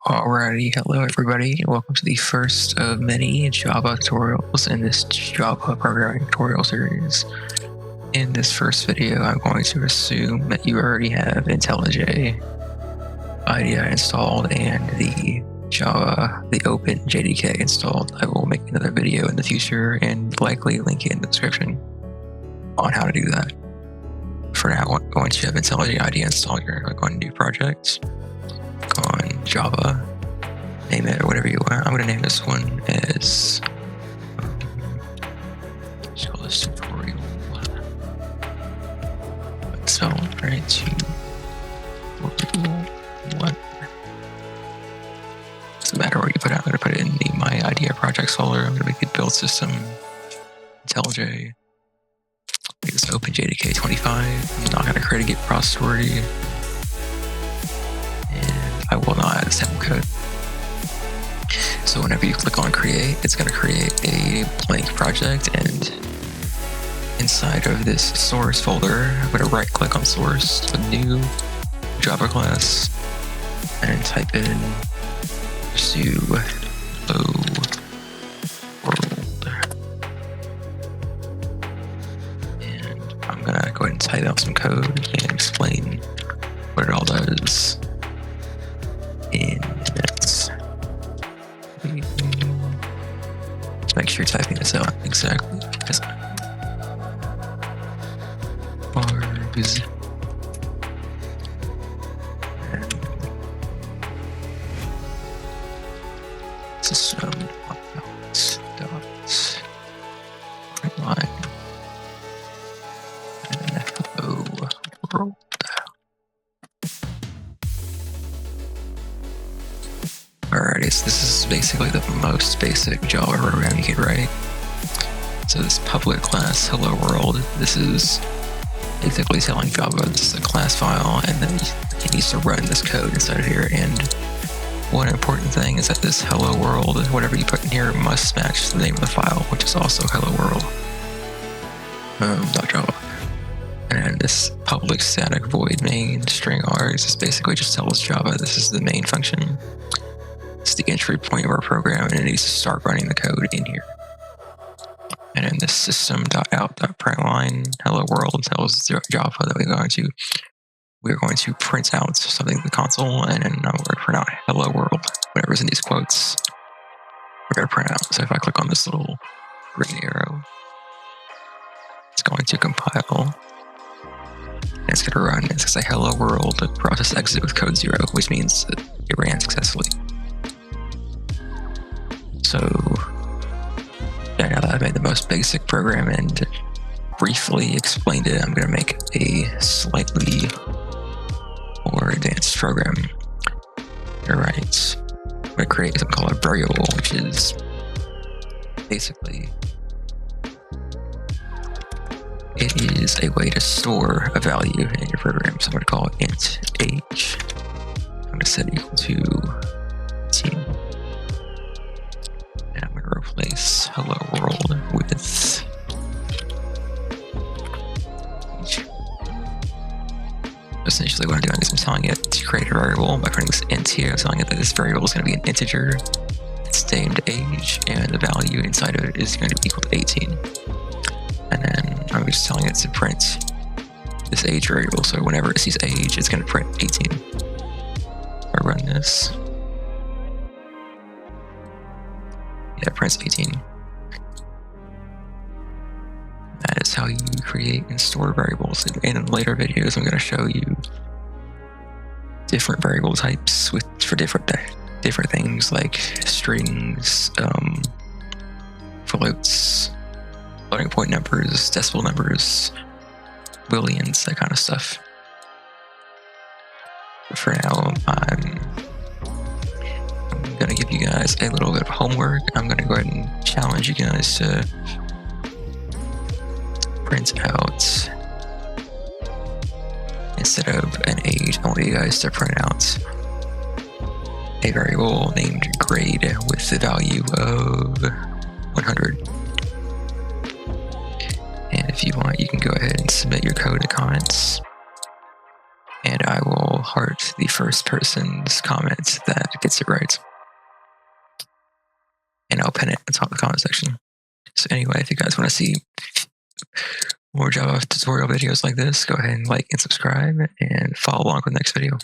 Alrighty, hello everybody, welcome to the first of many Java tutorials in this Java programming tutorial series. In this first video, I'm going to assume that you already have intellij IDEA installed and the Open JDK installed. I will make another video in the future and likely link it in the description on how to do that. For now, once you have intellij IDEA installed, you're going to click on New Project. On Java, name it or whatever you want. I'm going to name this one as let's call this tutorial. So right tutorial 1. Doesn't matter where you put it. I'm going to put it in the My IDEA projects folder. I'm going to make it build system intellij. Make this open JDK 25. I'm not going to create a Git repository. I will not add a sample code. So whenever you click on create, it's going to create a blank project, and inside of this source folder, I'm going to right click on source, click new Java class, and type in pursue hello world. And I'm going to go ahead and type out some code and explain what it all does in minutes. Make sure you're typing this out exactly as bars and system dot line and hello world. Alrighty, so this is basically the most basic Java program you can write. So this public class hello world, this is basically telling Java this is a class file and then it needs to run this code inside of here. And one important thing is that this hello world, whatever you put in here, must match the name of the file, which is also hello world .java. And then this public static void main string args is basically just tells Java this is the main function. It's the entry point of our program, and it needs to start running the code in here. And then this system.out.println hello world tells Java that we're going to print out something in the console, and then we're going to print out hello world. Whatever's in these quotes, we're going to print out. So if I click on this little green arrow, it's going to compile. And it's going to run. It's going to say hello world, process exit with code 0, which means that it ran successfully. So, yeah, now that I've made the most basic program and briefly explained it, I'm going to make a slightly more advanced program. Alright, I'm going to create something called a variable, which is basically, it is a way to store a value in your program. So I'm going to call it int age. I'm going to set it equal to 18. And I'm going to replace hello world with age. Essentially what I'm doing is I'm telling it to create a variable by putting this int here. I'm telling it that this variable is going to be an integer. It's named age, and the value inside of it is going to be equal to 18. And then I'm just telling it to print this age variable. So whenever it sees age, it's going to print 18. If I run this, yeah, it prints 18. That is how you create and store variables. And in later videos, I'm going to show you different variable types for different things like strings, floats, floating point numbers, decimal numbers, booleans, that kind of stuff. But for now, I'm going to give you guys a little bit of homework. I'm going to go ahead and challenge you guys to print out, instead of an age, I want you guys to print out a variable named grade with the value of 100. And if you want, you can go ahead and submit your code in comments, and I will heart the first first person's comment that gets it right. And I'll pin it at the top of the comment section. So anyway, if you guys want to see more Java tutorial videos like this, go ahead and like and subscribe and follow along with the next video.